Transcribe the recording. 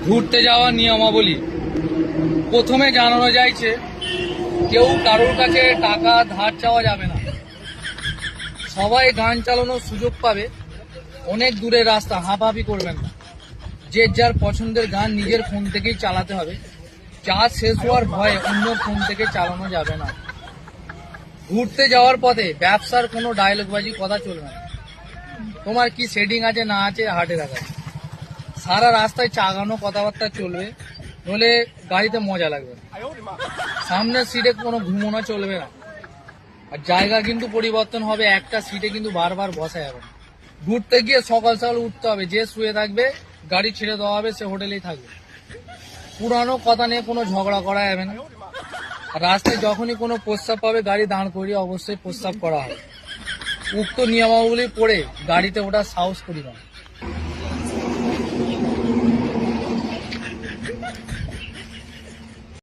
ঘুরতে যাওয়ার নিয়মাবলী। প্রথমে জানানো যাইছে কেউ কারোর কাছে টাকা ধার চাওয়া যাবে না। সবাই গান চালানোর সুযোগ পাবে। অনেক দূরের রাস্তা হাঁপাহাঁপি করবেন না। যে যার পছন্দের গান নিজের ফোন থেকেই চালাতে হবে। চার্জ শেষ হওয়ার ভয়ে অন্য ফোন থেকে চালানো যাবে না। ঘুরতে যাওয়ার পথে ব্যবসার কোনো ডায়লগবাজি কথা চলবে না। তোমার কি সেটিং আছে না আছে হাটে রাখা। সারা রাস্তায় চাগানো কথাবার্তা চলবে, নইলে গাড়িতে মজা লাগবে না। সামনের সিটে কোনো ঘুমোনো চলবে না। আর জায়গা কিন্তু পরিবর্তন হবে, একটা সিটে কিন্তু বারবার বসা যাবে না। ঘুরতে গিয়ে সকাল সকাল উঠতে হবে। যে শুয়ে থাকবে গাড়ি ছেড়ে দেওয়া হবে, সে হোটেলেই থাকবে। পুরানো কথা নিয়ে কোনো ঝগড়া করা যাবে না। আর রাস্তায় যখনই কোনো প্রস্তাব পাবে গাড়ি দাঁড় করিয়ে অবশ্যই প্রস্তাব করা হবে। উক্ত নিয়মাবলী পড়ে গাড়িতে ওঠার সাহস করি না।